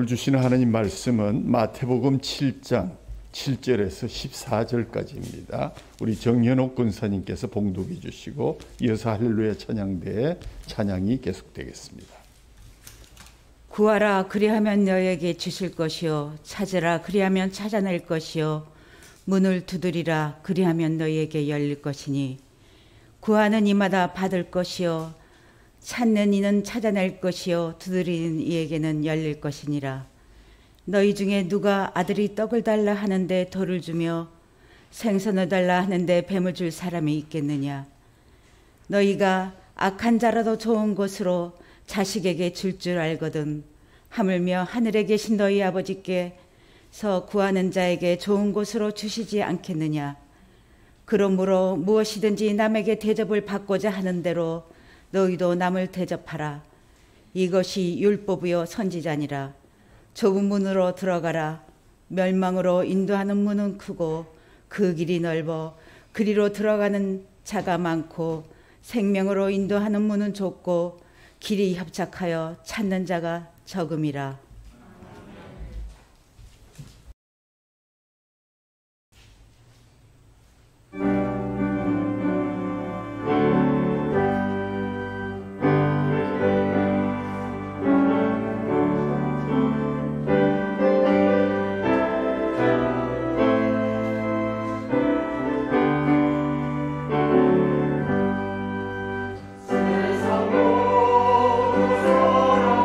오늘 주시는 하나님 말씀은 마태복음 7장 7절에서 14절까지입니다. 우리 정현옥 권사님께서 봉독해 주시고 이어서 할렐루야 찬양대의 찬양이 계속되겠습니다. 구하라 그리하면 너에게 주실 것이요 찾으라 그리하면 찾아낼 것이요 문을 두드리라 그리하면 너에게 열릴 것이니 구하는 이마다 받을 것이요 찾는 이는 찾아낼 것이요 두드리는 이에게는 열릴 것이니라. 너희 중에 누가 아들이 떡을 달라 하는데 돌을 주며 생선을 달라 하는데 뱀을 줄 사람이 있겠느냐. 너희가 악한 자라도 좋은 것으로 자식에게 줄 줄 알거든 하물며 하늘에 계신 너희 아버지께서 구하는 자에게 좋은 것으로 주시지 않겠느냐. 그러므로 무엇이든지 남에게 대접을 받고자 하는 대로 너희도 남을 대접하라. 이것이 율법이요 선지자니라. 좁은 문으로 들어가라. 멸망으로 인도하는 문은 크고 그 길이 넓어 그리로 들어가는 자가 많고 생명으로 인도하는 문은 좁고 길이 협착하여 찾는 자가 적음이라. 세상 모든 사람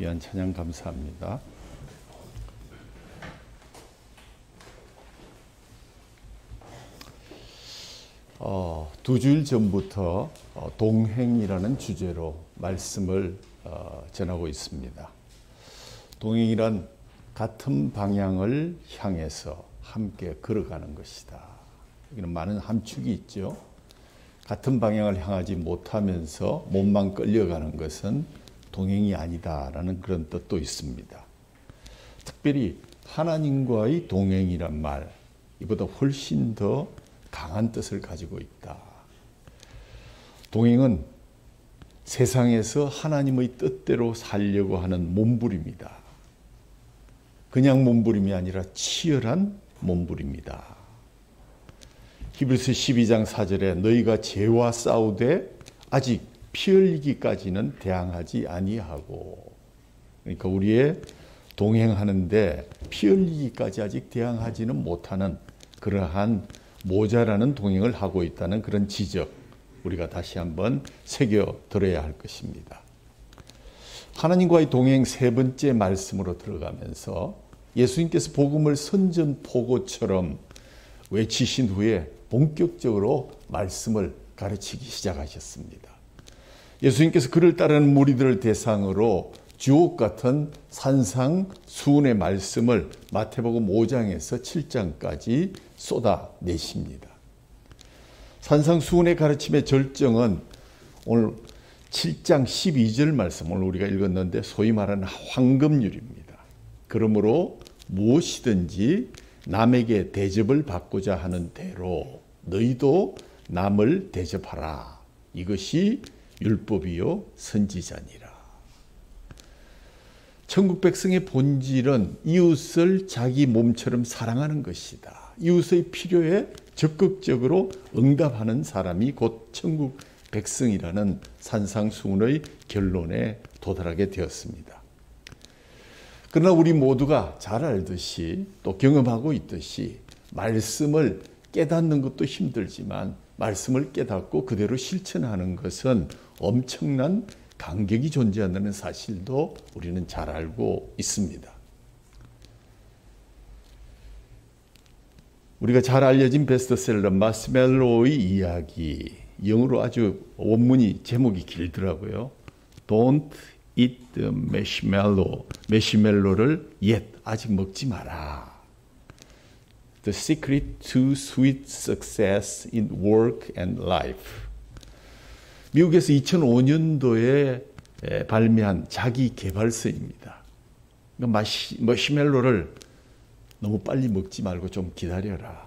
귀한 찬양 감사합니다. 두 주일 전부터 동행이라는 주제로 말씀을 전하고 있습니다. 동행이란 같은 방향을 향해서 함께 걸어가는 것이다. 여기는 많은 함축이 있죠. 같은 방향을 향하지 못하면서 몸만 끌려가는 것은 동행이 아니다라는 그런 뜻도 있습니다. 특별히 하나님과의 동행이란 말, 이보다 훨씬 더 강한 뜻을 가지고 있다. 동행은 세상에서 하나님의 뜻대로 살려고 하는 몸부림이다. 그냥 몸부림이 아니라 치열한 몸부림이다. 히브리서 12장 4절에 너희가 죄와 싸우되 아직 피 흘리기까지는 대항하지 아니하고, 그러니까 우리의 동행하는데 피 흘리기까지 아직 대항하지는 못하는 그러한 모자라는 동행을 하고 있다는 그런 지적, 우리가 다시 한번 새겨 들어야 할 것입니다. 하나님과의 동행 세 번째 말씀으로 들어가면서 예수님께서 복음을 선전포고처럼 외치신 후에 본격적으로 말씀을 가르치기 시작하셨습니다. 예수님께서 그를 따르는 무리들을 대상으로 주옥 같은 산상수훈의 말씀을 마태복음 5장에서 7장까지 쏟아내십니다. 산상수훈의 가르침의 절정은 오늘 7장 12절 말씀, 오늘 우리가 읽었는데 소위 말하는 황금률입니다. 그러므로 무엇이든지 남에게 대접을 받고자 하는 대로 너희도 남을 대접하라. 이것이 율법이요 선지자니라. 천국 백성의 본질은 이웃을 자기 몸처럼 사랑하는 것이다. 이웃의 필요에 적극적으로 응답하는 사람이 곧 천국 백성이라는 산상수훈의 결론에 도달하게 되었습니다. 그러나 우리 모두가 잘 알듯이 또 경험하고 있듯이 말씀을 깨닫는 것도 힘들지만 말씀을 깨닫고 그대로 실천하는 것은 엄청난 간격이 존재한다는 사실도 우리는 잘 알고 있습니다. 우리가 잘 알려진 베스트셀러 마시멜로의 이야기, 영어로 아주 원문이 제목이 길더라고요. Don't eat the marshmallow. 메시멜로를 아직 먹지 마라. The secret to sweet success in work and life. 미국에서 2005년도에 발매한 자기 개발서입니다. 머시멜로를 너무 빨리 먹지 말고 좀 기다려라.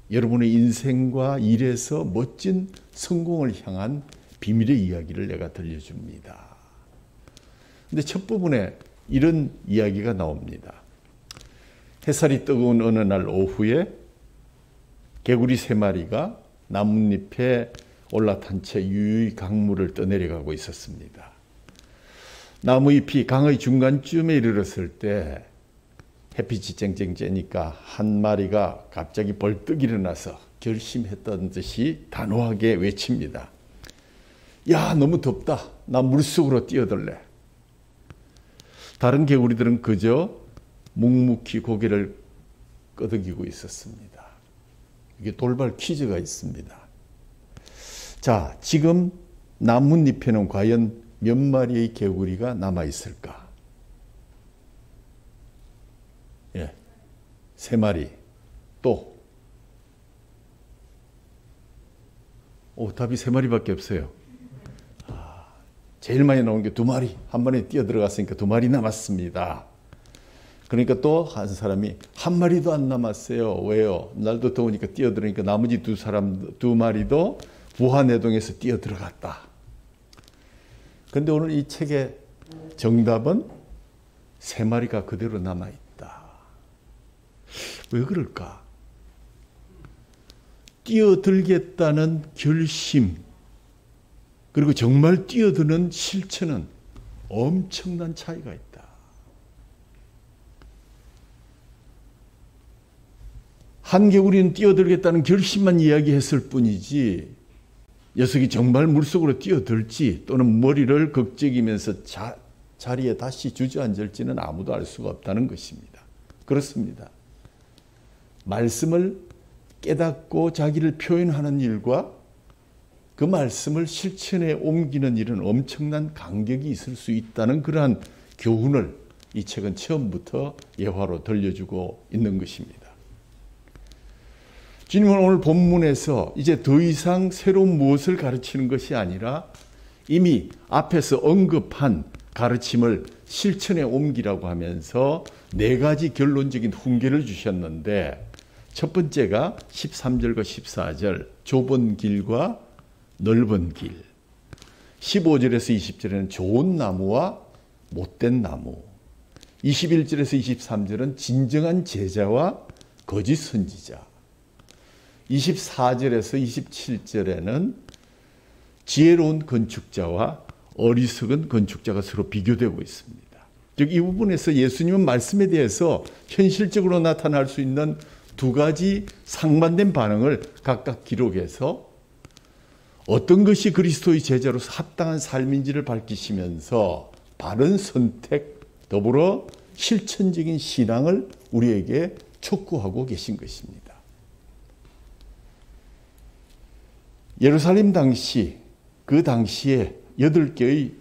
여러분의 인생과 일에서 멋진 성공을 향한 비밀의 이야기를 내가 들려줍니다. 근데 첫 부분에 이런 이야기가 나옵니다. 햇살이 뜨거운 어느 날 오후에 개구리 3마리가 나뭇잎에 올라탄 채 유유히 강물을 떠내려가고 있었습니다. 나무잎이 강의 중간쯤에 이르렀을 때 햇빛이 쨍쨍 쬐니까 한 마리가 갑자기 벌떡 일어나서 결심했던 듯이 단호하게 외칩니다. 야, 너무 덥다. 나 물속으로 뛰어들래. 다른 개구리들은 그저 묵묵히 고개를 끄덕이고 있었습니다. 이게 돌발 퀴즈가 있습니다. 자, 지금 나뭇잎에는 과연 몇 마리의 개구리가 남아있을까? 3마리. 또 답이 3마리밖에 없어요. 제일 많이 나온 게 2마리. 한 번에 뛰어 들어갔으니까 2마리 남았습니다. 그러니까 또 한 사람이 1마리도 안 남았어요. 왜요? 날도 더우니까 뛰어 들어니까 나머지 2마리도 부하내동에서 뛰어 들어갔다. 그런데 오늘 이 책의 정답은 3마리가 그대로 남아있다. 왜 그럴까? 뛰어들겠다는 결심, 그리고 정말 뛰어드는 실천은 엄청난 차이가 있다. 한 개구리는 뛰어들겠다는 결심만 이야기했을 뿐이지 녀석이 정말 물속으로 뛰어들지 또는 머리를 극적이면서 자리에 다시 주저앉을지는 아무도 알 수가 없다는 것입니다. 그렇습니다. 말씀을 깨닫고 자기를 표현하는 일과 그 말씀을 실천에 옮기는 일은 엄청난 간격이 있을 수 있다는 그러한 교훈을 이 책은 처음부터 예화로 들려주고 있는 것입니다. 주님은 오늘 본문에서 이제 더 이상 새로운 무엇을 가르치는 것이 아니라 이미 앞에서 언급한 가르침을 실천에 옮기라고 하면서 4가지 결론적인 훈계를 주셨는데, 첫 번째가 13절과 14절 좁은 길과 넓은 길, 15절에서 20절에는 좋은 나무와 못된 나무, 21절에서 23절은 진정한 제자와 거짓 선지자, 24절에서 27절에는 지혜로운 건축자와 어리석은 건축자가 서로 비교되고 있습니다. 즉, 이 부분에서 예수님은 말씀에 대해서 현실적으로 나타날 수 있는 2가지 상반된 반응을 각각 기록해서 어떤 것이 그리스도의 제자로서 합당한 삶인지를 밝히시면서 바른 선택, 더불어 실천적인 신앙을 우리에게 촉구하고 계신 것입니다. 예루살렘 당시, 그 당시에 8개의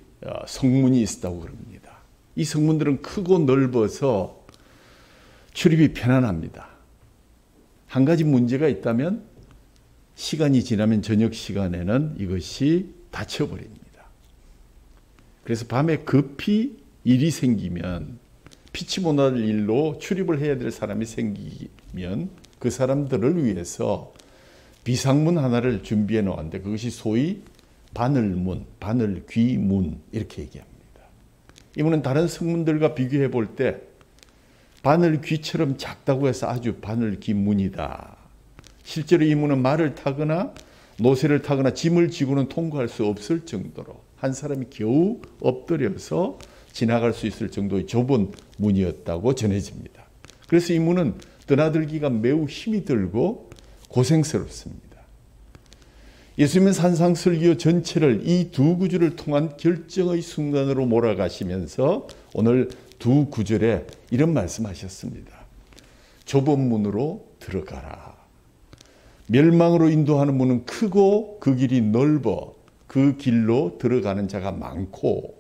성문이 있었다고 그럽니다. 이 성문들은 크고 넓어서 출입이 편안합니다. 한 가지 문제가 있다면 시간이 지나면 저녁 시간에는 이것이 닫혀버립니다. 그래서 밤에 급히 일이 생기면, 피치 못할 일로 출입을 해야 될 사람이 생기면 그 사람들을 위해서 비상문 하나를 준비해 놓았는데 그것이 소위 바늘문, 바늘귀문 이렇게 얘기합니다. 이 문은 다른 성문들과 비교해 볼 때 바늘귀처럼 작다고 해서 아주 바늘귀문이다. 실제로 이 문은 말을 타거나 노새를 타거나 짐을 지고는 통과할 수 없을 정도로 한 사람이 겨우 엎드려서 지나갈 수 있을 정도의 좁은 문이었다고 전해집니다. 그래서 이 문은 드나들기가 매우 힘이 들고 고생스럽습니다. 예수님은 산상설교 전체를 이 2구절을 통한 결정의 순간으로 몰아가시면서 오늘 2구절에 이런 말씀하셨습니다. 좁은 문으로 들어가라. 멸망으로 인도하는 문은 크고 그 길이 넓어 그 길로 들어가는 자가 많고,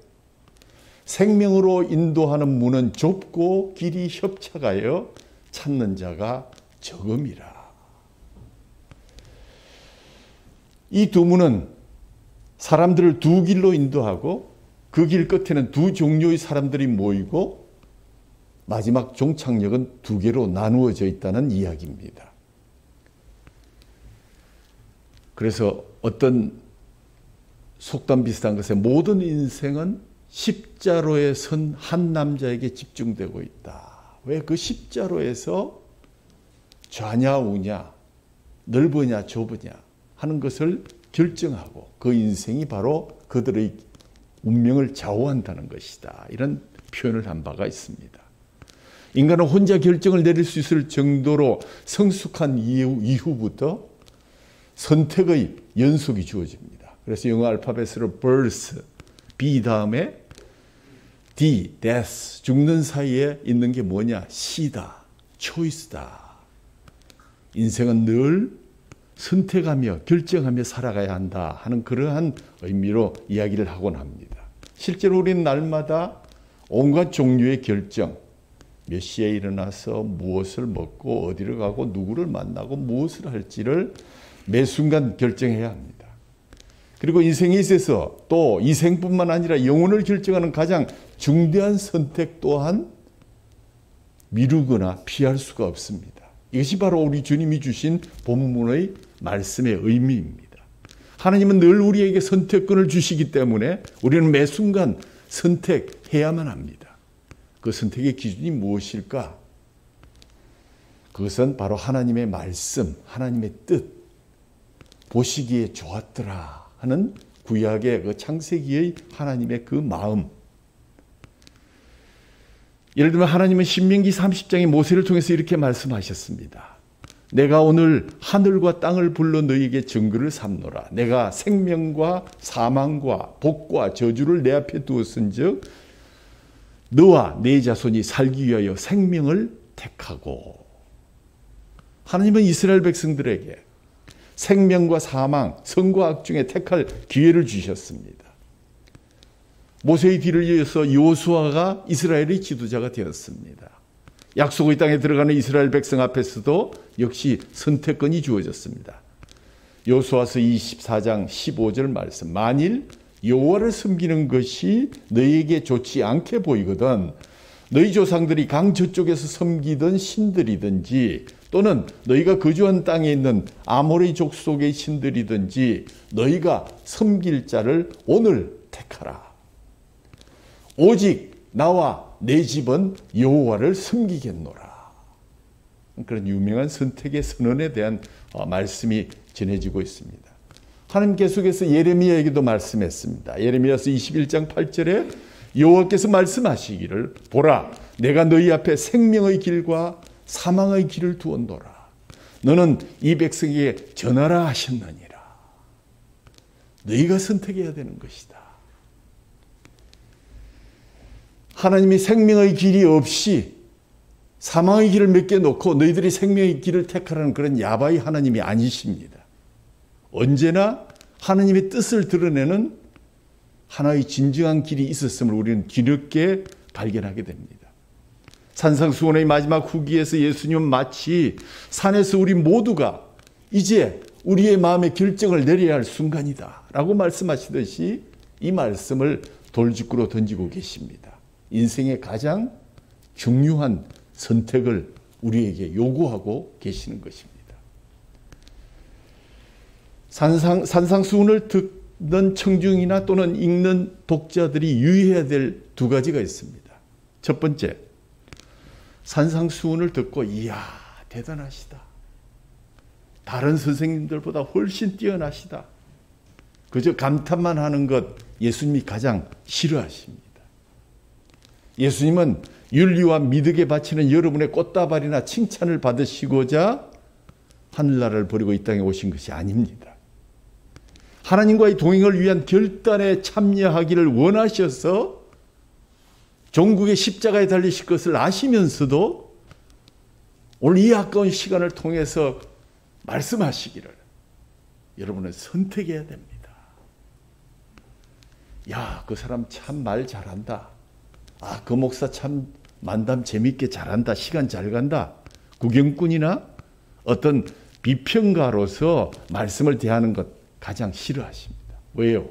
생명으로 인도하는 문은 좁고 길이 협착하여 찾는 자가 적음이라. 이 2문은 사람들을 2길로 인도하고 그 길 끝에는 2 종류의 사람들이 모이고 마지막 종착역은 2개로 나누어져 있다는 이야기입니다. 그래서 어떤 속담 비슷한 것에 모든 인생은 십자로에 선 한 남자에게 집중되고 있다. 왜 그 십자로에서 좌냐 우냐, 넓으냐 좁으냐 하는 것을 결정하고 그 인생이 바로 그들의 운명을 좌우한다는 것이다. 이런 표현을 한 바가 있습니다. 인간은 혼자 결정을 내릴 수 있을 정도로 성숙한 이후부터 선택의 연속이 주어집니다. 그래서 영어 알파벳으로 birth, B 다음에 D, death, 죽는 사이에 있는 게 뭐냐? 시다, choice다. 인생은 늘 선택하며 결정하며 살아가야 한다 하는 그러한 의미로 이야기를 하곤 합니다. 실제로 우리는 날마다 온갖 종류의 결정, 몇 시에 일어나서 무엇을 먹고 어디를 가고 누구를 만나고 무엇을 할지를 매 순간 결정해야 합니다. 그리고 인생에 있어서 또 이 생뿐만 아니라 영혼을 결정하는 가장 중대한 선택 또한 미루거나 피할 수가 없습니다. 이것이 바로 우리 주님이 주신 본문의 말씀의 의미입니다. 하나님은 늘 우리에게 선택권을 주시기 때문에 우리는 매 순간 선택해야만 합니다. 그 선택의 기준이 무엇일까? 그것은 바로 하나님의 말씀, 하나님의 뜻, 보시기에 좋았더라 하는 구약의 그 창세기의 하나님의 그 마음. 예를 들면 하나님은 신명기 30장의 모세를 통해서 이렇게 말씀하셨습니다. 내가 오늘 하늘과 땅을 불러 너희에게 증거를 삼노라. 내가 생명과 사망과 복과 저주를 내 앞에 두었은즉 너와 네 자손이 살기 위하여 생명을 택하고. 하나님은 이스라엘 백성들에게 생명과 사망, 선과 악 중에 택할 기회를 주셨습니다. 모세의 뒤를 이어서 여호수아가 이스라엘의 지도자가 되었습니다. 약속의 땅에 들어가는 이스라엘 백성 앞에서도 역시 선택권이 주어졌습니다. 여호수아서 24장 15절 말씀. 만일 여호와를 섬기는 것이 너희에게 좋지 않게 보이거든 너희 조상들이 강 저쪽에서 섬기던 신들이든지 또는 너희가 거주한 땅에 있는 아모리 족속의 신들이든지 너희가 섬길 자를 오늘 택하라. 오직 나와 내 집은 여호와를 섬기겠노라. 그런 유명한 선택의 선언에 대한 말씀이 전해지고 있습니다. 하나님 계속해서 예레미야에게도 말씀했습니다. 예레미야서 21장 8절에 여호와께서 말씀하시기를 보라 내가 너희 앞에 생명의 길과 사망의 길을 두었노라. 너는 이 백성에게 전하라 하셨느니라. 너희가 선택해야 되는 것이다. 하나님이 생명의 길이 없이 사망의 길을 몇 개 놓고 너희들이 생명의 길을 택하라는 그런 야바이 하나님이 아니십니다. 언제나 하나님의 뜻을 드러내는 하나의 진정한 길이 있었음을 우리는 뒤늦게 발견하게 됩니다. 산상수훈의 마지막 후기에서 예수님은 마치 산에서 우리 모두가 이제 우리의 마음의 결정을 내려야 할 순간이다 라고 말씀하시듯이 이 말씀을 돌직구로 던지고 계십니다. 인생의 가장 중요한 선택을 우리에게 요구하고 계시는 것입니다. 산상수훈을 듣는 청중이나 또는 읽는 독자들이 유의해야 될 두 가지가 있습니다. 첫 번째, 산상수훈을 듣고 이야 대단하시다. 다른 선생님들보다 훨씬 뛰어나시다. 그저 감탄만 하는 것 예수님이 가장 싫어하십니다. 예수님은 윤리와 미덕에 바치는 여러분의 꽃다발이나 칭찬을 받으시고자 하늘나라를 버리고 이 땅에 오신 것이 아닙니다. 하나님과의 동행을 위한 결단에 참여하기를 원하셔서 종국의 십자가에 달리실 것을 아시면서도 오늘 이 아까운 시간을 통해서 말씀하시기를 여러분은 선택해야 됩니다. 야, 그 사람 참 말 잘한다. 아, 그 목사 참 만담 재밌게 잘한다. 시간 잘 간다. 구경꾼이나 어떤 비평가로서 말씀을 대하는 것 가장 싫어하십니다. 왜요?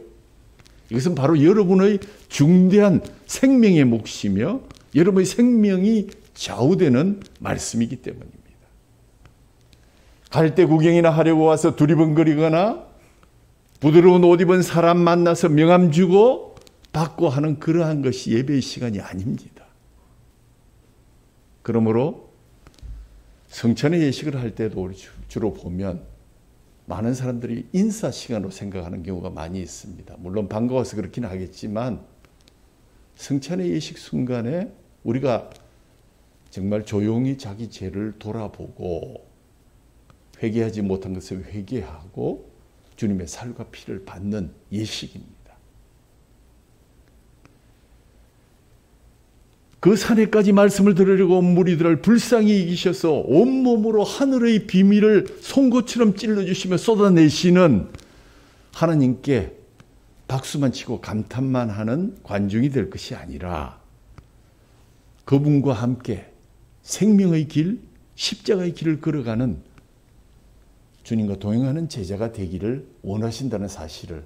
이것은 바로 여러분의 중대한 생명의 몫이며 여러분의 생명이 좌우되는 말씀이기 때문입니다. 갈대 구경이나 하려고 와서 두리번거리거나 부드러운 옷 입은 사람 만나서 명함 주고 받고 하는 그러한 것이 예배의 시간이 아닙니다. 그러므로 성찬의 예식을 할 때도 주로 보면 많은 사람들이 인사 시간으로 생각하는 경우가 많이 있습니다. 물론 반가워서 그렇긴 하겠지만 성찬의 예식 순간에 우리가 정말 조용히 자기 죄를 돌아보고 회개하지 못한 것을 회개하고 주님의 살과 피를 받는 예식입니다. 그 산에까지 말씀을 들으려고 온 무리들을 불쌍히 이기셔서 온몸으로 하늘의 비밀을 송곳처럼 찔러주시며 쏟아내시는 하나님께 박수만 치고 감탄만 하는 관중이 될 것이 아니라 그분과 함께 생명의 길, 십자가의 길을 걸어가는 주님과 동행하는 제자가 되기를 원하신다는 사실을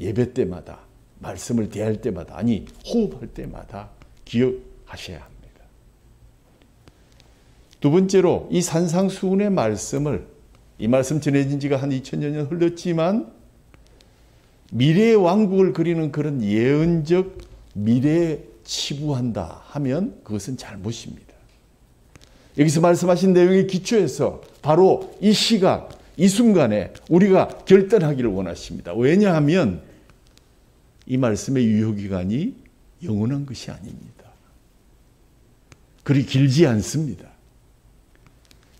예배 때마다, 말씀을 대할 때마다, 아니 호흡할 때마다 기억하셔야 합니다. 두 번째로 이 산상수훈의 말씀을, 이 말씀 전해진 지가 한 2000여 년 흘렀지만 미래의 왕국을 그리는 그런 예언적 미래에 치부한다 하면 그것은 잘못입니다. 여기서 말씀하신 내용에 기초해서 바로 이 시각, 이 순간에 우리가 결단하기를 원하십니다. 왜냐하면 이 말씀의 유효기간이 영원한 것이 아닙니다. 그리 길지 않습니다.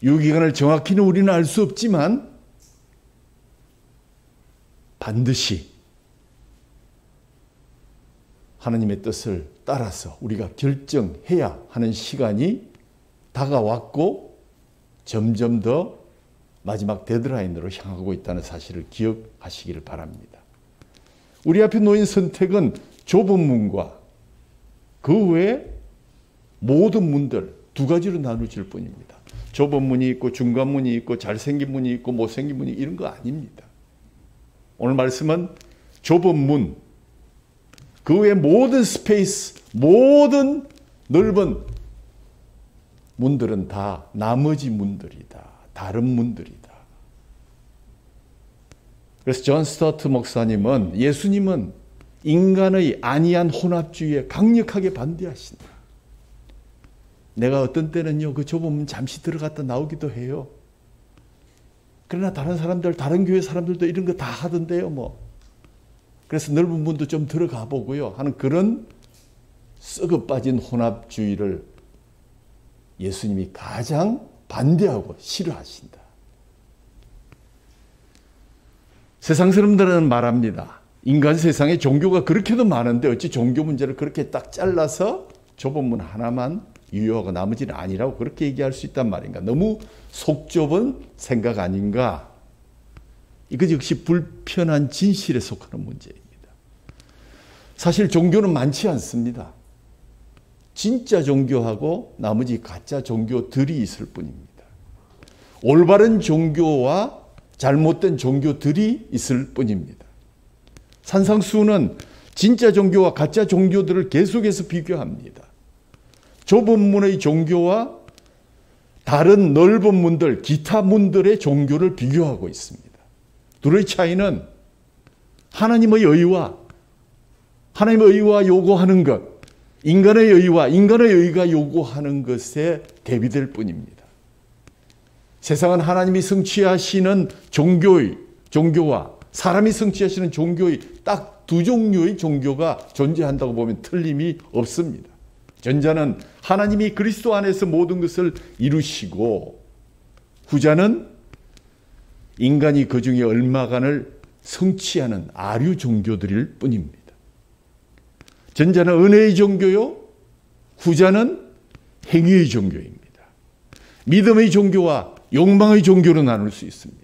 유효기간을 정확히는 우리는 알 수 없지만 반드시 하나님의 뜻을 따라서 우리가 결정해야 하는 시간이 다가왔고 점점 더 마지막 데드라인으로 향하고 있다는 사실을 기억하시기를 바랍니다. 우리 앞에 놓인 선택은 좁은 문과 그 외에 모든 문들 두 가지로 나누질 뿐입니다. 좁은 문이 있고 중간 문이 있고 잘생긴 문이 있고 못생긴 문이 이런 거 아닙니다. 오늘 말씀은 좁은 문, 그 외에 모든 스페이스, 모든 넓은 문들은 다 나머지 문들이다. 다른 문들이다. 그래서 존 스튜어트 목사님은 예수님은 인간의 안이한 혼합주의에 강력하게 반대하신다. 내가 어떤 때는요, 그 좁은 문 잠시 들어갔다 나오기도 해요. 그러나 다른 사람들, 다른 교회 사람들도 이런 거 다 하던데요, 뭐. 그래서 넓은 문도 좀 들어가 보고요 하는 그런 썩어 빠진 혼합주의를 예수님이 가장 반대하고 싫어하신다. 세상 사람들은 말합니다. 인간 세상에 종교가 그렇게도 많은데 어찌 종교 문제를 그렇게 딱 잘라서 좁은 문 하나만 유효하고 나머지는 아니라고 그렇게 얘기할 수 있단 말인가. 너무 속 좁은 생각 아닌가. 이것 역시 불편한 진실에 속하는 문제입니다. 사실 종교는 많지 않습니다. 진짜 종교하고 나머지 가짜 종교들이 있을 뿐입니다. 올바른 종교와 잘못된 종교들이 있을 뿐입니다. 산상수훈은 진짜 종교와 가짜 종교들을 계속해서 비교합니다. 좁은 문의 종교와 다른 넓은 문들, 기타 문들의 종교를 비교하고 있습니다. 둘의 차이는 하나님의 의와 요구하는 것, 인간의 의와 인간의 의가 요구하는 것에 대비될 뿐입니다. 세상은 하나님이 성취하시는 종교와 사람이 성취하시는 종교의 딱 두 종류의 종교가 존재한다고 보면 틀림이 없습니다. 전자는 하나님이 그리스도 안에서 모든 것을 이루시고 후자는 인간이 그 중에 얼마간을 성취하는 아류 종교들일 뿐입니다. 전자는 은혜의 종교요, 후자는 행위의 종교입니다. 믿음의 종교와 욕망의 종교로 나눌 수 있습니다.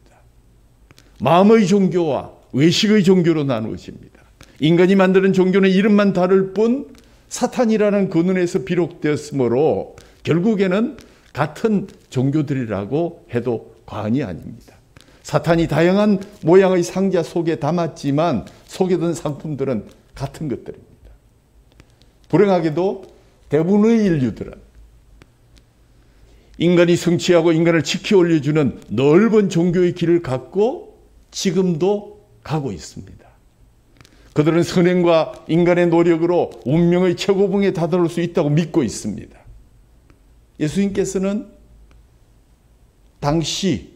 마음의 종교와 외식의 종교로 나누어집니다. 인간이 만드는 종교는 이름만 다를 뿐 사탄이라는 근원에서 비롯되었으므로 결국에는 같은 종교들이라고 해도 과언이 아닙니다. 사탄이 다양한 모양의 상자 속에 담았지만 속에 든 상품들은 같은 것들입니다. 불행하게도 대부분의 인류들은 인간이 성취하고 인간을 지켜 올려주는 넓은 종교의 길을 갖고 지금도 가고 있습니다. 그들은 선행과 인간의 노력으로 운명의 최고봉에 다다를 수 있다고 믿고 있습니다. 예수님께서는 당시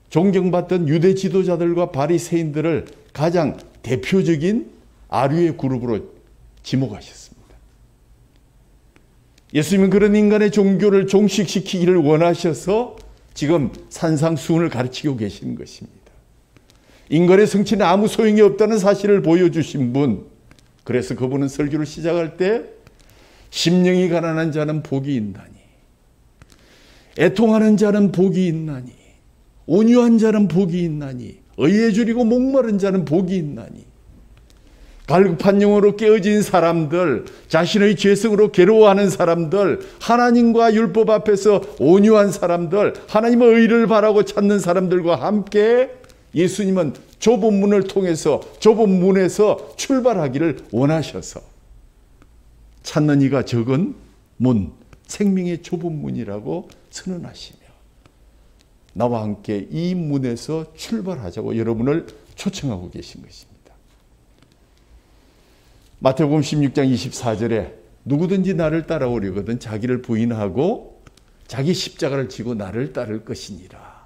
존경받던 유대 지도자들과 바리새인들을 가장 대표적인 아류의 그룹으로 지목하셨습니다. 예수님은 그런 인간의 종교를 종식시키기를 원하셔서 지금 산상수훈을 가르치고 계시는 것입니다. 인간의 성취는 아무 소용이 없다는 사실을 보여주신 분, 그래서 그분은 설교를 시작할 때 심령이 가난한 자는 복이 있나니, 애통하는 자는 복이 있나니, 온유한 자는 복이 있나니, 의에 줄이고 목마른 자는 복이 있나니, 갈급한 영으로 깨어진 사람들, 자신의 죄성으로 괴로워하는 사람들, 하나님과 율법 앞에서 온유한 사람들, 하나님의 의를 바라고 찾는 사람들과 함께 예수님은 좁은 문을 통해서 좁은 문에서 출발하기를 원하셔서 찾는 이가 적은 문, 생명의 좁은 문이라고 선언하시며 나와 함께 이 문에서 출발하자고 여러분을 초청하고 계신 것입니다. 마태복음 16장 24절에 누구든지 나를 따라오려거든 자기를 부인하고 자기 십자가를 지고 나를 따를 것이니라.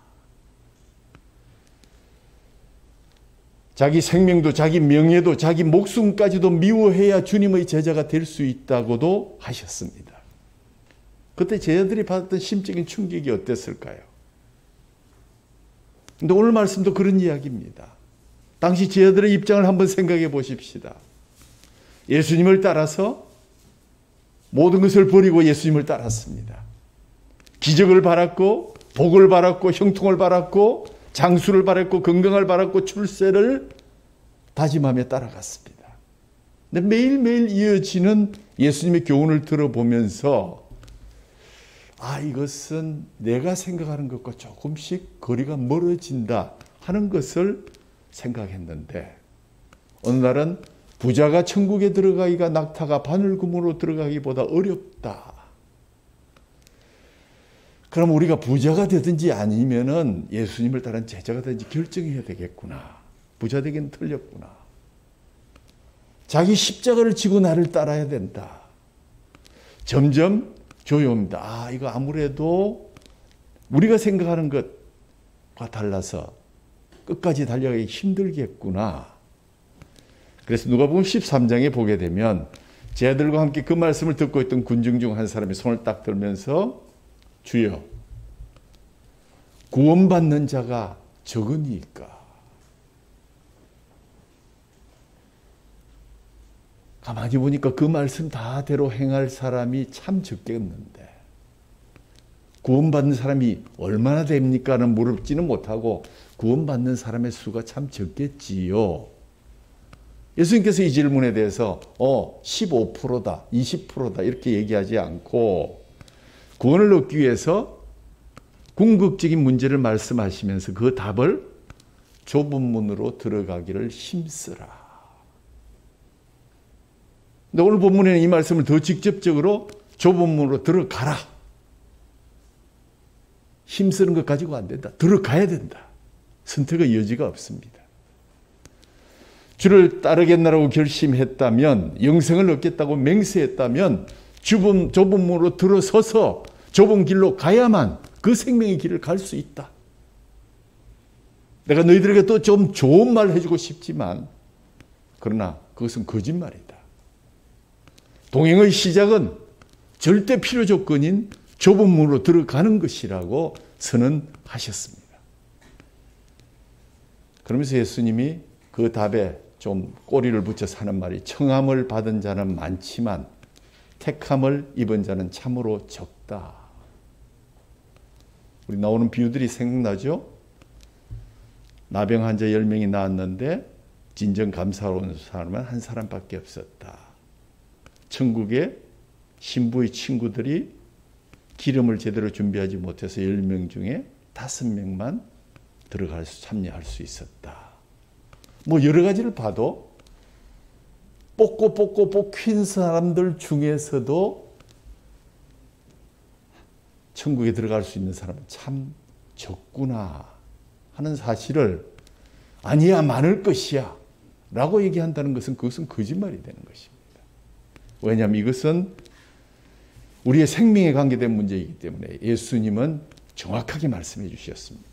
자기 생명도 자기 명예도 자기 목숨까지도 미워해야 주님의 제자가 될 수 있다고도 하셨습니다. 그때 제자들이 받았던 심적인 충격이 어땠을까요? 근데 오늘 말씀도 그런 이야기입니다. 당시 제자들의 입장을 한번 생각해 보십시다. 예수님을 따라서 모든 것을 버리고 예수님을 따랐습니다. 기적을 바랐고 복을 바랐고 형통을 바랐고 장수를 바랐고 건강을 바랐고 출세를 다짐하며 따라갔습니다. 근데 매일매일 이어지는 예수님의 교훈을 들어보면서 이것은 내가 생각하는 것과 조금씩 거리가 멀어진다 하는 것을 생각했는데 어느 날은 부자가 천국에 들어가기가 낙타가 바늘구멍으로 들어가기보다 어렵다. 그럼 우리가 부자가 되든지 아니면은 예수님을 따른 제자가 되든지 결정해야 되겠구나. 부자 되긴 틀렸구나. 자기 십자가를 지고 나를 따라야 된다. 점점 조용합니다. 이거 아무래도 우리가 생각하는 것과 달라서 끝까지 달려가기 힘들겠구나. 그래서 누가복음 13장에 보게 되면 제자들과 함께 그 말씀을 듣고 있던 군중 중 한 사람이 손을 딱 들면서 주여, 구원받는 자가 적으니까. 가만히 보니까 그 말씀 다대로 행할 사람이 참 적겠는데 구원받는 사람이 얼마나 됩니까는 물었지는 못하고 구원받는 사람의 수가 참 적겠지요. 예수님께서 이 질문에 대해서 15%다, 20%다 이렇게 얘기하지 않고 구원을 얻기 위해서 궁극적인 문제를 말씀하시면서 그 답을 좁은 문으로 들어가기를 힘쓰라. 근데 오늘 본문에는 이 말씀을 더 직접적으로 좁은 문으로 들어가라. 힘쓰는 것 가지고 안 된다. 들어가야 된다. 선택의 여지가 없습니다. 주를 따르겠나라고 결심했다면, 영생을 얻겠다고 맹세했다면 좁은 문으로 들어서서 좁은 길로 가야만 그 생명의 길을 갈 수 있다. 내가 너희들에게 또 좀 좋은 말 해주고 싶지만 그러나 그것은 거짓말이다. 동행의 시작은 절대 필요 조건인 좁은 문으로 들어가는 것이라고 선언하셨습니다. 그러면서 예수님이 그 답에 좀 꼬리를 붙여서 하는 말이 청함을 받은 자는 많지만 택함을 입은 자는 참으로 적다. 우리 나오는 비유들이 생각나죠? 나병 환자 10명이 나왔는데 진정 감사하러 온 사람은 한 사람밖에 없었다. 천국에 신부의 친구들이 기름을 제대로 준비하지 못해서 10명 중에 5명만 참여할 수 있었다. 뭐 여러 가지를 봐도 뽑힌 사람들 중에서도 천국에 들어갈 수 있는 사람은 참 적구나 하는 사실을 아니야 많을 것이야 라고 얘기한다는 것은 그것은 거짓말이 되는 것입니다. 왜냐하면 이것은 우리의 생명에 관계된 문제이기 때문에 예수님은 정확하게 말씀해 주셨습니다.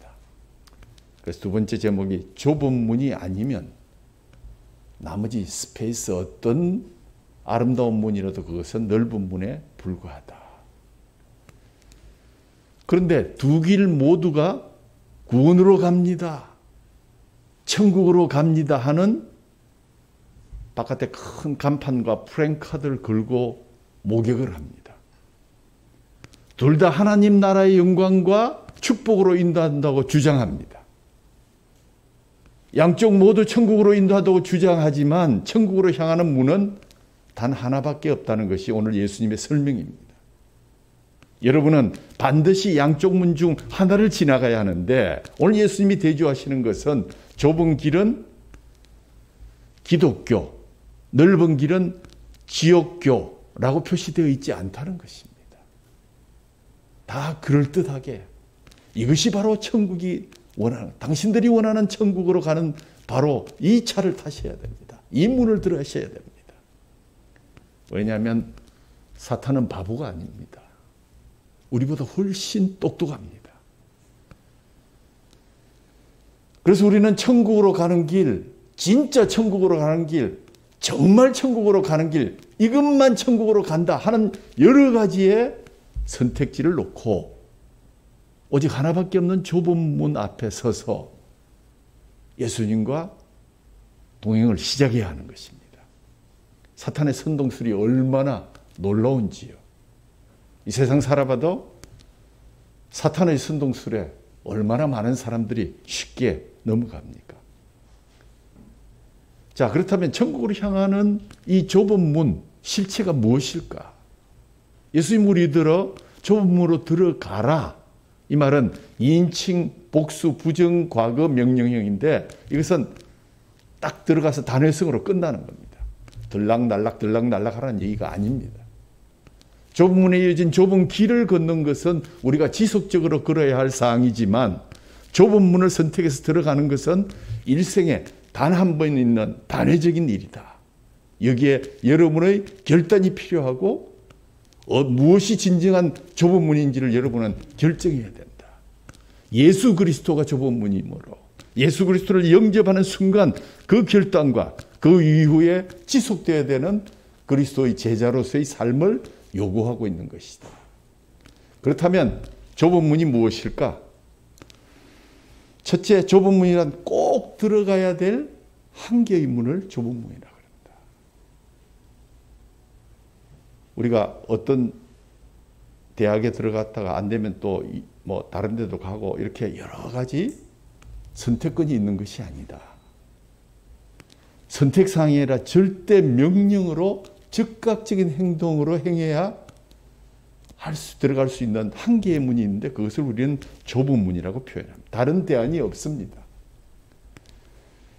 그래서 두 번째 제목이 좁은 문이 아니면 나머지 스페이스 어떤 아름다운 문이라도 그것은 넓은 문에 불과하다. 그런데 두 길 모두가 구원으로 갑니다. 천국으로 갑니다 하는 바깥에 큰 간판과 프랭카드를 걸고 목격을 합니다. 둘 다 하나님 나라의 영광과 축복으로 인도한다고 주장합니다. 양쪽 모두 천국으로 인도한다고 주장하지만 천국으로 향하는 문은 단 하나밖에 없다는 것이 오늘 예수님의 설명입니다. 여러분은 반드시 양쪽 문 중 하나를 지나가야 하는데 오늘 예수님이 대조하시는 것은 좁은 길은 기독교, 넓은 길은 지옥교라고 표시되어 있지 않다는 것입니다. 다 그럴듯하게 이것이 바로 천국이 당신들이 원하는 천국으로 가는 바로 이 차를 타셔야 됩니다. 이 문을 들어셔야 됩니다. 왜냐하면 사탄은 바보가 아닙니다. 우리보다 훨씬 똑똑합니다. 그래서 우리는 천국으로 가는 길, 진짜 천국으로 가는 길, 정말 천국으로 가는 길, 이것만 천국으로 간다 하는 여러 가지의 선택지를 놓고 오직 하나밖에 없는 좁은 문 앞에 서서 예수님과 동행을 시작해야 하는 것입니다. 사탄의 선동술이 얼마나 놀라운지요. 이 세상 살아봐도 사탄의 선동술에 얼마나 많은 사람들이 쉽게 넘어갑니까? 자, 그렇다면 천국으로 향하는 이 좁은 문, 실체가 무엇일까? 예수님 우리들어 좁은 문으로 들어가라. 이 말은 2인칭 복수 부정 과거 명령형인데 이것은 딱 들어가서 단회성으로 끝나는 겁니다. 들락날락 하라는 얘기가 아닙니다. 좁은 문에 이어진 좁은 길을 걷는 것은 우리가 지속적으로 걸어야 할 사항이지만 좁은 문을 선택해서 들어가는 것은 일생에 단 한 번 있는 단회적인 일이다. 여기에 여러분의 결단이 필요하고 무엇이 진정한 좁은 문인지를 여러분은 결정해야 된다. 예수 그리스도가 좁은 문이므로 예수 그리스도를 영접하는 순간 그 결단과 그 이후에 지속되어야 되는 그리스도의 제자로서의 삶을 요구하고 있는 것이다. 그렇다면 좁은 문이 무엇일까? 첫째, 좁은 문이란 꼭 들어가야 될 한 개의 문을 좁은 문이라고 합니다. 우리가 어떤 대학에 들어갔다가 안 되면 또 뭐 다른 데도 가고 이렇게 여러 가지 선택권이 있는 것이 아니다. 선택사항이 아니라 절대 명령으로 즉각적인 행동으로 행해야 들어갈 수 있는 한 개의 문이 있는데 그것을 우리는 좁은 문이라고 표현합니다. 다른 대안이 없습니다.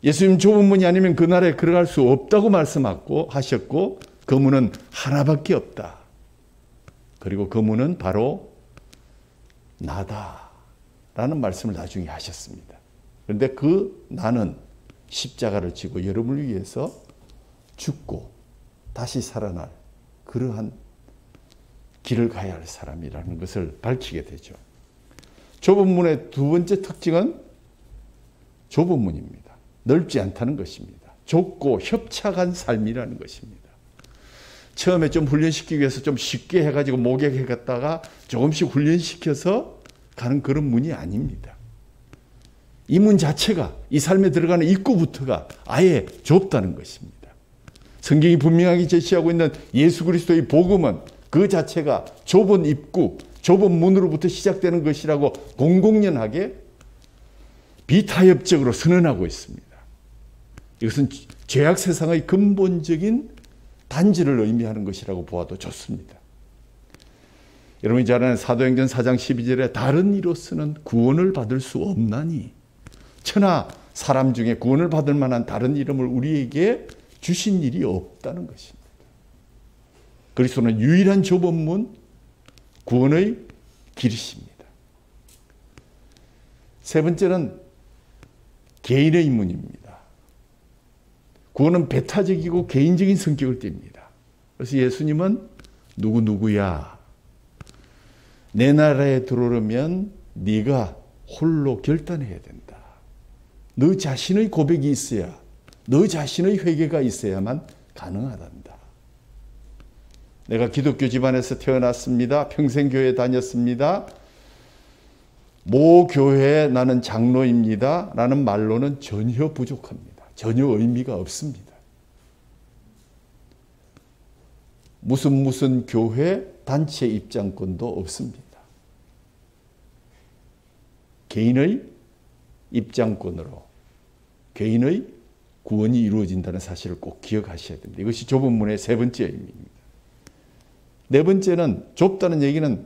예수님 좁은 문이 아니면 그 나라에 들어갈 수 없다고 말씀하셨고 그 문은 하나밖에 없다. 그리고 그 문은 바로 나다라는 말씀을 나중에 하셨습니다. 그런데 그 나는 십자가를 지고 여러분을 위해서 죽고 다시 살아날 그러한 길을 가야 할 사람이라는 것을 밝히게 되죠. 좁은 문의 두 번째 특징은 좁은 문입니다. 넓지 않다는 것입니다. 좁고 협착한 삶이라는 것입니다. 처음에 좀 훈련시키기 위해서 좀 쉽게 해가지고 목욕해 갔다가 조금씩 훈련시켜서 가는 그런 문이 아닙니다. 이 문 자체가 이 삶에 들어가는 입구부터가 아예 좁다는 것입니다. 성경이 분명하게 제시하고 있는 예수 그리스도의 복음은 그 자체가 좁은 입구, 좁은 문으로부터 시작되는 것이라고 공공연하게 비타협적으로 선언하고 있습니다. 이것은 죄악 세상의 근본적인 단지를 의미하는 것이라고 보아도 좋습니다. 여러분이 잘 아는 사도행전 4장 12절에 다른 이로서는 구원을 받을 수 없나니 천하 사람 중에 구원을 받을 만한 다른 이름을 우리에게 주신 일이 없다는 것입니다. 그리스도는 유일한 좁은 문, 구원의 길이십니다. 세 번째는 개인의 문입니다. 구원은 배타적이고 개인적인 성격을 띱니다. 그래서 예수님은 누구야? 내 나라에 들어오려면 네가 홀로 결단해야 된다. 너 자신의 고백이 있어야, 너 자신의 회개가 있어야만 가능하단다. 내가 기독교 집안에서 태어났습니다. 평생 교회 다녔습니다. 모 교회에 나는 장로입니다. 라는 말로는 전혀 부족합니다. 전혀 의미가 없습니다. 무슨 교회 단체 입장권도 없습니다. 개인의 입장권으로 개인의 구원이 이루어진다는 사실을 꼭 기억하셔야 됩니다. 이것이 좁은 문의 세 번째 의미입니다. 네 번째는 좁다는 얘기는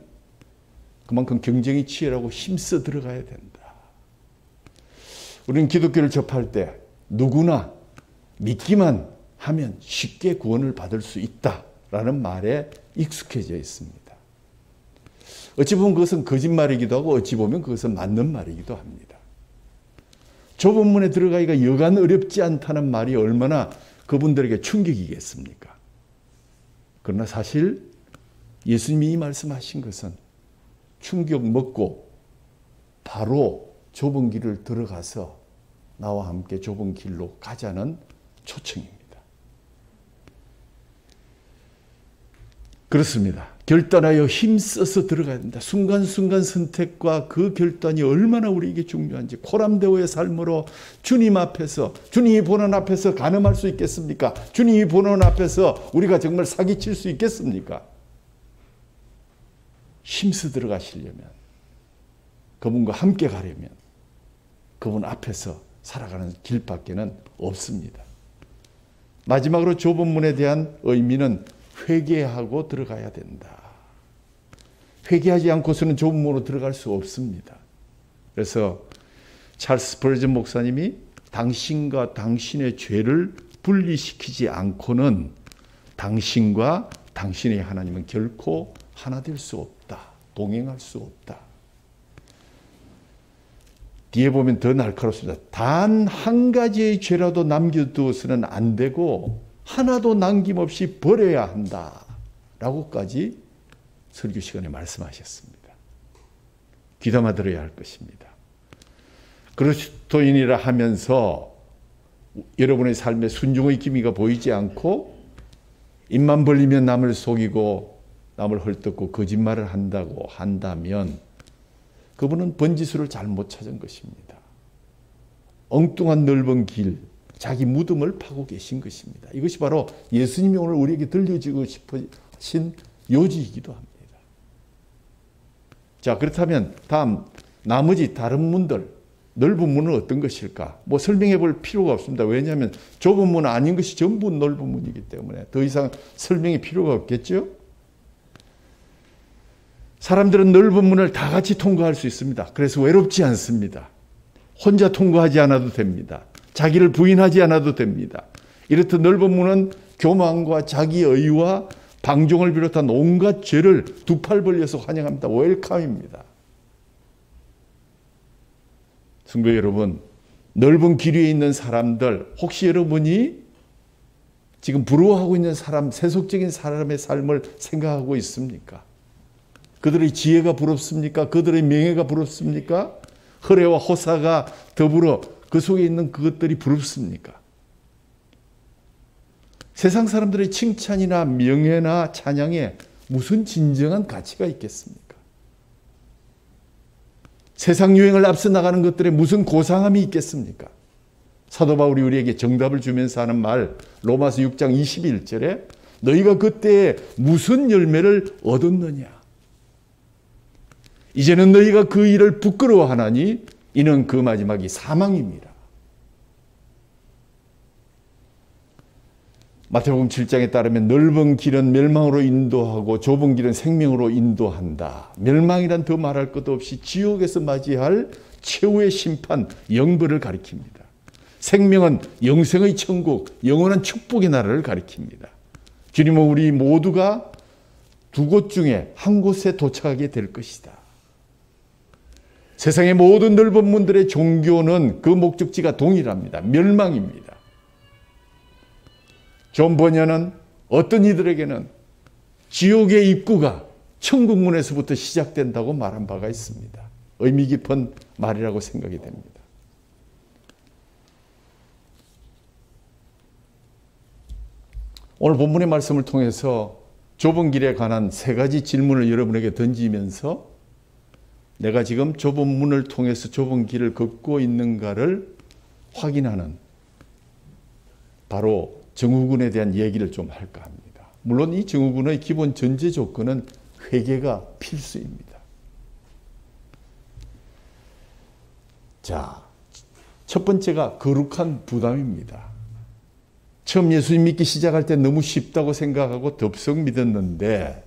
그만큼 경쟁이 치열하고 힘써 들어가야 된다. 우리는 기독교를 접할 때 누구나 믿기만 하면 쉽게 구원을 받을 수 있다라는 말에 익숙해져 있습니다. 어찌 보면 그것은 거짓말이기도 하고 어찌 보면 그것은 맞는 말이기도 합니다. 좁은 문에 들어가기가 여간 어렵지 않다는 말이 얼마나 그분들에게 충격이겠습니까? 그러나 사실 예수님이 말씀하신 것은 충격 먹고 바로 좁은 길을 들어가서 나와 함께 좁은 길로 가자는 초청입니다. 그렇습니다. 결단하여 힘써서 들어가야 된다. 순간순간 선택과 그 결단이 얼마나 우리에게 중요한지. 코람데오의 삶으로 주님 앞에서, 주님이 보는 앞에서 간음할 수 있겠습니까? 주님이 보는 앞에서 우리가 정말 사기칠 수 있겠습니까? 힘써 들어가시려면, 그분과 함께 가려면 그분 앞에서 살아가는 길밖에는 없습니다. 마지막으로 좁은 문에 대한 의미는 회개하고 들어가야 된다. 회개하지 않고서는 좁은 문으로 들어갈 수 없습니다. 그래서 찰스 스펄전 목사님이 당신과 당신의 죄를 분리시키지 않고는 당신과 당신의 하나님은 결코 하나 될 수 없다. 동행할 수 없다. 뒤에 보면 더 날카롭습니다. 단 한 가지의 죄라도 남겨두어서는 안 되고 하나도 남김없이 버려야 한다. 라고까지 설교 시간에 말씀하셨습니다. 귀담아 들어야 할 것입니다. 그리스도인이라 하면서 여러분의 삶에 순종의 기미가 보이지 않고 입만 벌리면 남을 속이고 남을 헐뜯고 거짓말을 한다고 한다면 그분은 번지수를 잘못 찾은 것입니다. 엉뚱한 넓은 길, 자기 무덤을 파고 계신 것입니다. 이것이 바로 예수님이 오늘 우리에게 들려주고 싶으신 요지이기도 합니다. 자, 그렇다면 다음 나머지 다른 문들, 넓은 문은 어떤 것일까? 뭐 설명해 볼 필요가 없습니다. 왜냐하면 좁은 문은 아닌 것이 전부 넓은 문이기 때문에 더 이상 설명이 필요가 없겠죠? 사람들은 넓은 문을 다 같이 통과할 수 있습니다. 그래서 외롭지 않습니다. 혼자 통과하지 않아도 됩니다. 자기를 부인하지 않아도 됩니다. 이렇듯 넓은 문은 교만과 자기의와 방종을 비롯한 온갖 죄를 두 팔 벌려서 환영합니다. 웰컴입니다. 성도 여러분, 넓은 길 위에 있는 사람들, 혹시 여러분이 지금 부러워하고 있는 사람, 세속적인 사람의 삶을 생각하고 있습니까? 그들의 지혜가 부럽습니까? 그들의 명예가 부럽습니까? 허례와 호사가 더불어 그 속에 있는 그것들이 부럽습니까? 세상 사람들의 칭찬이나 명예나 찬양에 무슨 진정한 가치가 있겠습니까? 세상 유행을 앞서 나가는 것들에 무슨 고상함이 있겠습니까? 사도 바울이 우리에게 정답을 주면서 하는 말, 로마서 6장 21절에 너희가 그때에 무슨 열매를 얻었느냐? 이제는 너희가 그 일을 부끄러워하나니 이는 그 마지막이 사망입니다. 마태복음 7장에 따르면 넓은 길은 멸망으로 인도하고 좁은 길은 생명으로 인도한다. 멸망이란 더 말할 것도 없이 지옥에서 맞이할 최후의 심판, 영벌을 가리킵니다. 생명은 영생의 천국, 영원한 축복의 나라를 가리킵니다. 주님은 우리 모두가 두 곳 중에 한 곳에 도착하게 될 것이다. 세상의 모든 넓은 문들의 종교는 그 목적지가 동일합니다. 멸망입니다. 존 버녀는 어떤 이들에게는 지옥의 입구가 천국 문에서부터 시작된다고 말한 바가 있습니다. 의미 깊은 말이라고 생각이 됩니다. 오늘 본문의 말씀을 통해서 좁은 길에 관한 세 가지 질문을 여러분에게 던지면서 내가 지금 좁은 문을 통해서 좁은 길을 걷고 있는가를 확인하는 바로 증후군에 대한 얘기를 좀 할까 합니다. 물론 이 증후군의 기본 전제 조건은 회개가 필수입니다. 자, 첫 번째가 거룩한 부담입니다. 처음 예수님 믿기 시작할 때 너무 쉽다고 생각하고 덥석 믿었는데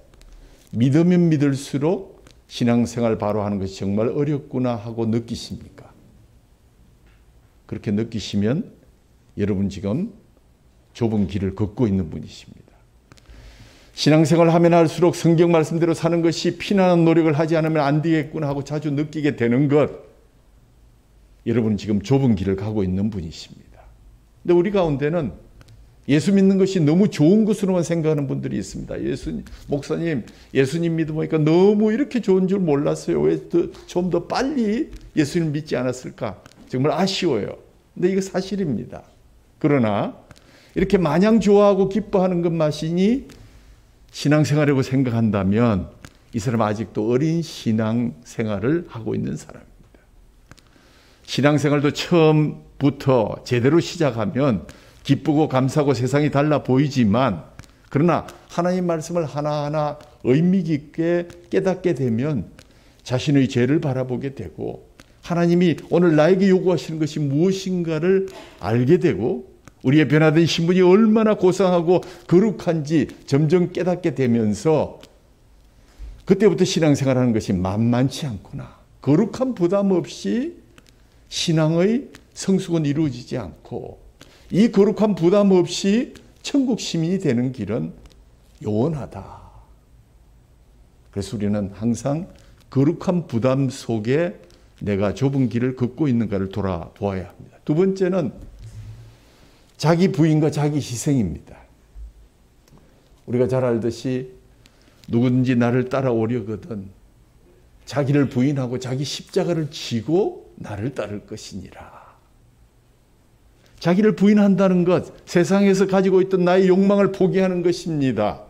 믿으면 믿을수록 신앙생활 바로 하는 것이 정말 어렵구나 하고 느끼십니까? 그렇게 느끼시면 여러분 지금 좁은 길을 걷고 있는 분이십니다. 신앙생활을 하면 할수록 성경 말씀대로 사는 것이 피나는 노력을 하지 않으면 안 되겠구나 하고 자주 느끼게 되는 것, 여러분은 지금 좁은 길을 가고 있는 분이십니다. 근데 우리 가운데는 예수 믿는 것이 너무 좋은 것으로만 생각하는 분들이 있습니다. 목사님, 예수님 믿어보니까 너무 이렇게 좋은 줄 몰랐어요. 왜 좀 더 빨리 예수님 믿지 않았을까? 정말 아쉬워요. 근데 이거 사실입니다. 그러나 이렇게 마냥 좋아하고 기뻐하는 것만이 신앙생활이라고 생각한다면 이 사람은 아직도 어린 신앙생활을 하고 있는 사람입니다. 신앙생활도 처음부터 제대로 시작하면 기쁘고 감사하고 세상이 달라 보이지만, 그러나 하나님 말씀을 하나하나 의미 깊게 깨닫게 되면 자신의 죄를 바라보게 되고, 하나님이 오늘 나에게 요구하시는 것이 무엇인가를 알게 되고, 우리의 변화된 신분이 얼마나 고상하고 거룩한지 점점 깨닫게 되면서 그때부터 신앙생활하는 것이 만만치 않구나. 거룩한 부담 없이 신앙의 성숙은 이루어지지 않고, 이 거룩한 부담 없이 천국 시민이 되는 길은 요원하다. 그래서 우리는 항상 거룩한 부담 속에 내가 좁은 길을 걷고 있는가를 돌아보아야 합니다. 두 번째는 자기 부인과 자기 희생입니다. 우리가 잘 알듯이 누구든지 나를 따라오려거든 자기를 부인하고 자기 십자가를 지고 나를 따를 것이니라. 자기를 부인한다는 것, 세상에서 가지고 있던 나의 욕망을 포기하는 것입니다.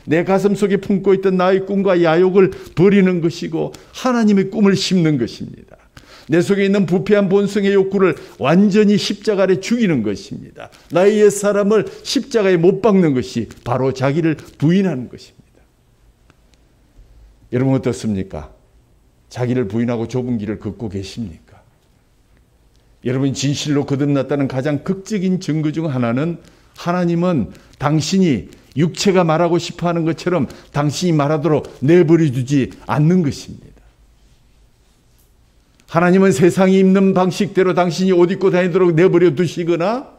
내 가슴 속에 품고 있던 나의 꿈과 야욕을 버리는 것이고 하나님의 꿈을 심는 것입니다. 내 속에 있는 부패한 본성의 욕구를 완전히 십자가 아래 죽이는 것입니다. 나의 옛사람을 십자가에 못 박는 것이 바로 자기를 부인하는 것입니다. 여러분 어떻습니까? 자기를 부인하고 좁은 길을 걷고 계십니까? 여러분이 진실로 거듭났다는 가장 극적인 증거 중 하나는, 하나님은 당신이 육체가 말하고 싶어하는 것처럼 당신이 말하도록 내버려 두지 않는 것입니다. 하나님은 세상이 입는 방식대로 당신이 옷 입고 다니도록 내버려 두시거나,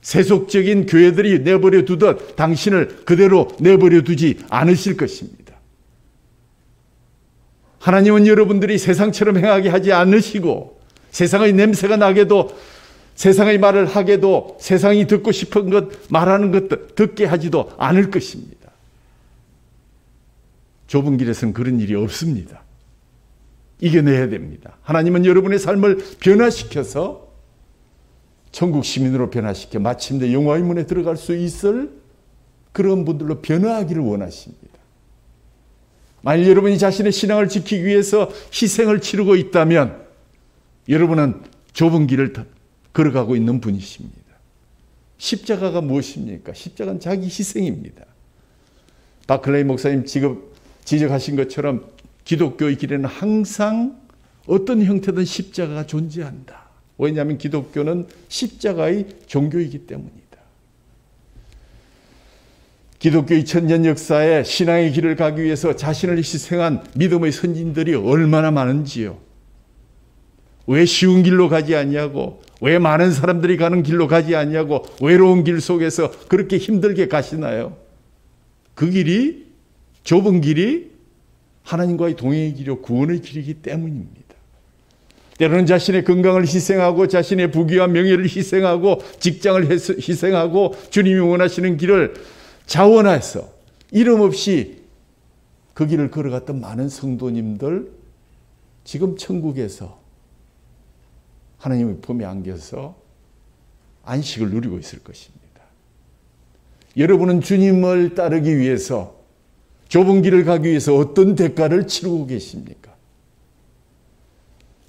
세속적인 교회들이 내버려 두듯 당신을 그대로 내버려 두지 않으실 것입니다. 하나님은 여러분들이 세상처럼 행하게 하지 않으시고, 세상의 냄새가 나게도, 세상의 말을 하게도, 세상이 듣고 싶은 것 말하는 것 듣게 하지도 않을 것입니다. 좁은 길에서는 그런 일이 없습니다. 이겨내야 됩니다. 하나님은 여러분의 삶을 변화시켜서 천국 시민으로 변화시켜 마침내 영화의 문에 들어갈 수 있을 그런 분들로 변화하기를 원하십니다. 만일 여러분이 자신의 신앙을 지키기 위해서 희생을 치르고 있다면 여러분은 좁은 길을 걸어가고 있는 분이십니다. 십자가가 무엇입니까? 십자가는 자기 희생입니다. 바클레이 목사님 지적하신 것처럼 기독교의 길에는 항상 어떤 형태든 십자가가 존재한다. 왜냐하면 기독교는 십자가의 종교이기 때문이다. 기독교 2000년 역사에 신앙의 길을 가기 위해서 자신을 희생한 믿음의 선진들이 얼마나 많은지요. 왜 쉬운 길로 가지 아니하고, 왜 많은 사람들이 가는 길로 가지 아니하고 외로운 길 속에서 그렇게 힘들게 가시나요? 그 길이, 좁은 길이 하나님과의 동행의 길이요 구원의 길이기 때문입니다. 때로는 자신의 건강을 희생하고 자신의 부귀와 명예를 희생하고 직장을 희생하고 주님이 원하시는 길을 자원해서 이름 없이 그 길을 걸어갔던 많은 성도님들, 지금 천국에서 하나님의 품에 안겨서 안식을 누리고 있을 것입니다. 여러분은 주님을 따르기 위해서, 좁은 길을 가기 위해서 어떤 대가를 치르고 계십니까?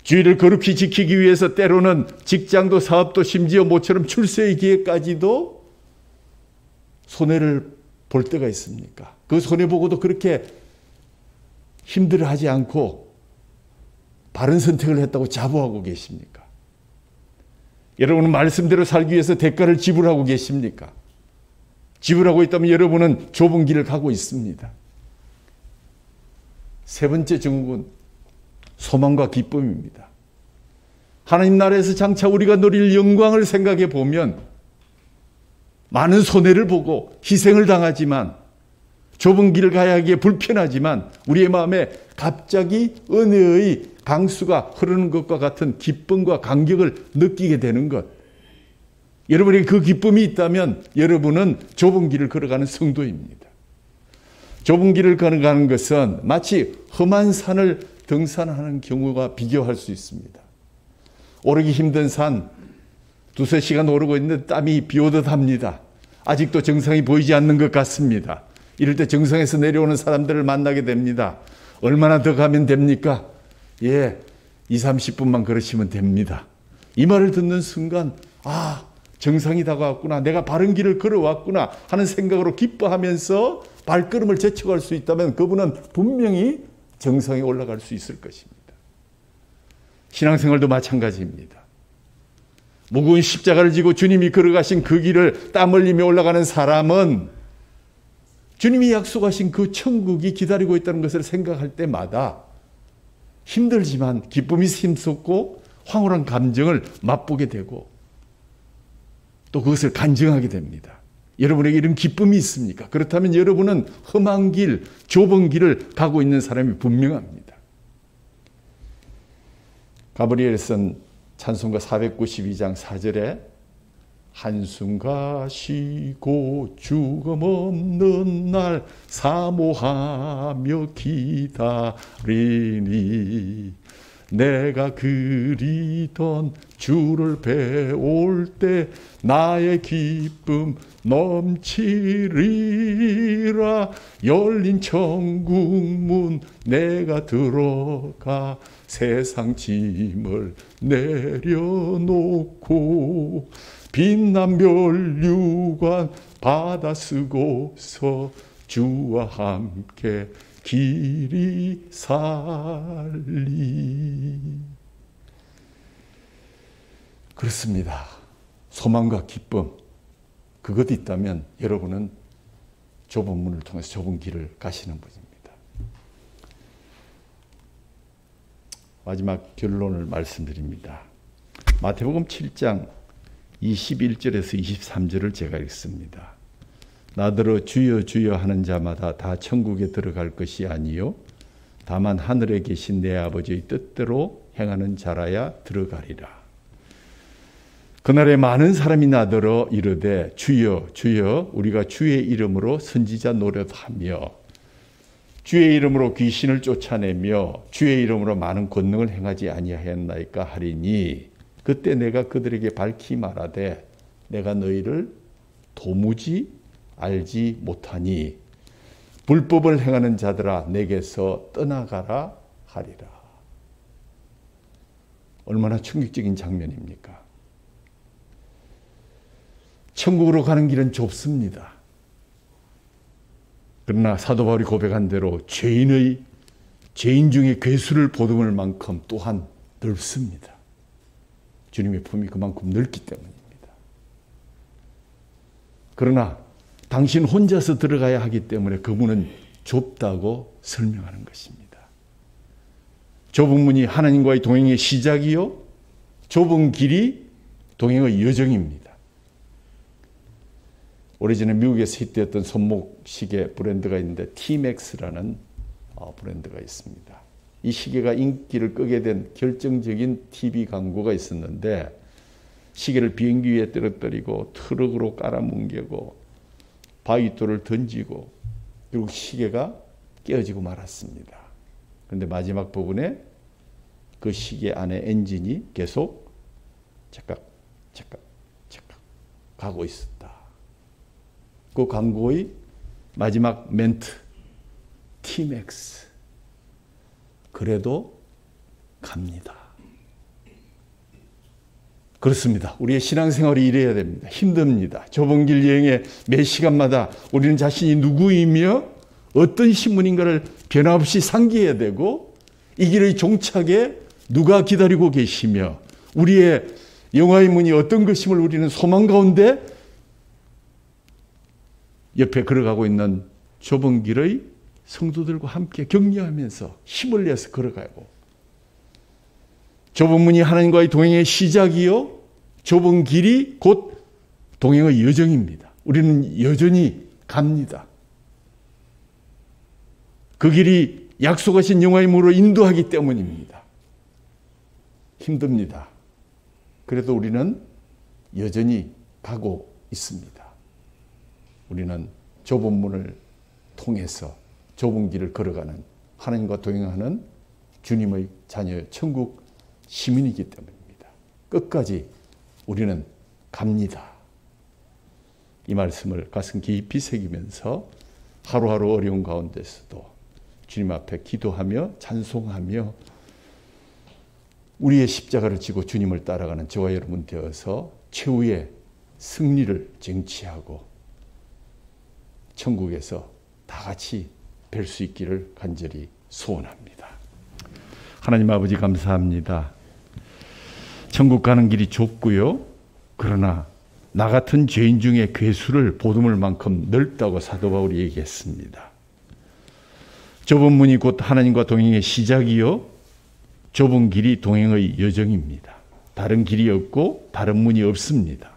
주의를 거룩히 지키기 위해서 때로는 직장도 사업도 심지어 모처럼 출세의 기회까지도 손해를 볼 때가 있습니까? 그 손해보고도 그렇게 힘들어하지 않고 바른 선택을 했다고 자부하고 계십니까? 여러분은 말씀대로 살기 위해서 대가를 지불하고 계십니까? 지불하고 있다면 여러분은 좁은 길을 가고 있습니다. 세 번째 증거는 소망과 기쁨입니다. 하나님 나라에서 장차 우리가 누릴 영광을 생각해 보면 많은 손해를 보고 희생을 당하지만, 좁은 길을 가야 하기에 불편하지만 우리의 마음에 갑자기 은혜의 강수가 흐르는 것과 같은 기쁨과 감격을 느끼게 되는 것. 여러분에게 그 기쁨이 있다면 여러분은 좁은 길을 걸어가는 성도입니다. 좁은 길을 걸어가는 것은 마치 험한 산을 등산하는 경우와 비교할 수 있습니다. 오르기 힘든 산, 두세 시간 오르고 있는데 땀이 비 오듯 합니다. 아직도 정상이 보이지 않는 것 같습니다. 이럴 때 정상에서 내려오는 사람들을 만나게 됩니다. 얼마나 더 가면 됩니까? 20-30분만 걸으시면 됩니다. 이 말을 듣는 순간 정상이 다가왔구나, 내가 바른 길을 걸어왔구나 하는 생각으로 기뻐하면서 발걸음을 제쳐갈 수 있다면 그분은 분명히 정상에 올라갈 수 있을 것입니다. 신앙생활도 마찬가지입니다. 무거운 십자가를 지고 주님이 걸어가신 그 길을 땀 흘리며 올라가는 사람은 주님이 약속하신 그 천국이 기다리고 있다는 것을 생각할 때마다 힘들지만 기쁨이 샘솟고 황홀한 감정을 맛보게 되고 또 그것을 간증하게 됩니다. 여러분에게 이런 기쁨이 있습니까? 그렇다면 여러분은 험한 길, 좁은 길을 가고 있는 사람이 분명합니다. 가브리엘이 쓴 찬송가 492장 4절에 한숨 가시고 죽음 없는 날 사모하며 기다리니 내가 그리던 주를 배울 때 나의 기쁨 넘치리라. 열린 천국문 내가 들어가 세상 짐을 내려놓고 빛난 면류관 받아 쓰고서 주와 함께 길이 살리. 그렇습니다. 소망과 기쁨, 그것 있다면 여러분은 좁은 문을 통해서 좁은 길을 가시는 분입니다. 마지막 결론을 말씀드립니다. 마태복음 7장 21절에서 23절을 제가 읽습니다. 나더러 주여 주여 하는 자마다 다 천국에 들어갈 것이 아니요 다만 하늘에 계신 내 아버지의 뜻대로 행하는 자라야 들어가리라. 그날에 많은 사람이 나더러 이르되 주여 주여 우리가 주의 이름으로 선지자 노릇하며 주의 이름으로 귀신을 쫓아내며 주의 이름으로 많은 권능을 행하지 아니하였나이까 하리니 그때 내가 그들에게 밝히 말하되 내가 너희를 도무지 알지 못하니 불법을 행하는 자들아 내게서 떠나가라 하리라. 얼마나 충격적인 장면입니까? 천국으로 가는 길은 좁습니다. 그러나 사도 바울이 고백한 대로 죄인 중에 괴수를 보듬을 만큼 또한 넓습니다. 주님의 품이 그만큼 넓기 때문입니다. 그러나 당신 혼자서 들어가야 하기 때문에 그 문은 좁다고 설명하는 것입니다. 좁은 문이 하나님과의 동행의 시작이요 좁은 길이 동행의 여정입니다. 오래전에 미국에서 히트했던 손목 시계 브랜드가 있는데 티맥스라는 브랜드가 있습니다. 이 시계가 인기를 끄게 된 결정적인 TV 광고가 있었는데 시계를 비행기 위에 떨어뜨리고 트럭으로 깔아뭉개고 바위돌을 던지고 그리고 시계가 깨어지고 말았습니다. 그런데 마지막 부분에 그 시계 안에 엔진이 계속 착각 가고 있었다. 그 광고의 마지막 멘트 티맥스 그래도 갑니다. 그렇습니다. 우리의 신앙생활이 이래야 됩니다. 힘듭니다. 좁은 길 여행에 매 시간마다 우리는 자신이 누구이며 어떤 신분인가를 변함없이 상기해야 되고 이 길의 종착에 누가 기다리고 계시며 우리의 영화의 문이 어떤 것임을 우리는 소망 가운데 옆에 걸어가고 있는 좁은 길의 성도들과 함께 격려하면서 힘을 내서 걸어가고 좁은 문이 하나님과의 동행의 시작이요 좁은 길이 곧 동행의 여정입니다. 우리는 여전히 갑니다. 그 길이 약속하신 영화의 문으로 인도하기 때문입니다. 힘듭니다. 그래도 우리는 여전히 가고 있습니다. 우리는 좁은 문을 통해서 좁은 길을 걸어가는 하나님과 동행하는 주님의 자녀 천국 시민이기 때문입니다. 끝까지 우리는 갑니다. 이 말씀을 가슴 깊이 새기면서 하루하루 어려운 가운데서도 주님 앞에 기도하며 찬송하며 우리의 십자가를 지고 주님을 따라가는 저와 여러분 되어서 최후의 승리를 쟁취하고 천국에서 다 같이 뵐 수 있기를 간절히 소원합니다. 하나님 아버지 감사합니다. 천국 가는 길이 좁고요. 그러나 나 같은 죄인 중에 괴수를 보듬을 만큼 넓다고 사도 바울이 얘기했습니다. 좁은 문이 곧 하나님과 동행의 시작이요. 좁은 길이 동행의 여정입니다. 다른 길이 없고 다른 문이 없습니다.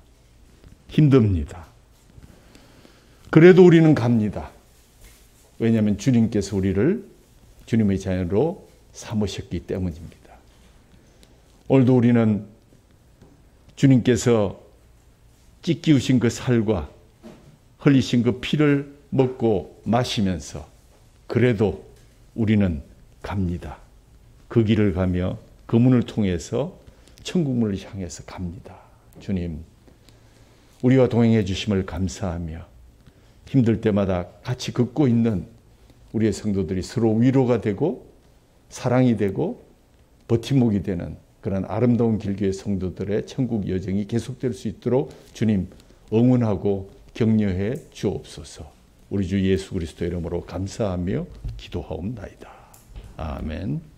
힘듭니다. 그래도 우리는 갑니다. 왜냐하면 주님께서 우리를 주님의 자녀로 삼으셨기 때문입니다. 오늘도 우리는 주님께서 찢기우신 그 살과 흘리신 그 피를 먹고 마시면서 그래도 우리는 갑니다. 그 길을 가며 그 문을 통해서 천국문을 향해서 갑니다. 주님, 우리와 동행해 주심을 감사하며 힘들 때마다 같이 걷고 있는 우리의 성도들이 서로 위로가 되고 사랑이 되고 버팀목이 되는 그런 아름다운 길교의 성도들의 천국 여정이 계속될 수 있도록 주님 응원하고 격려해 주옵소서. 우리 주 예수 그리스도 이름으로 감사하며 기도하옵나이다. 아멘.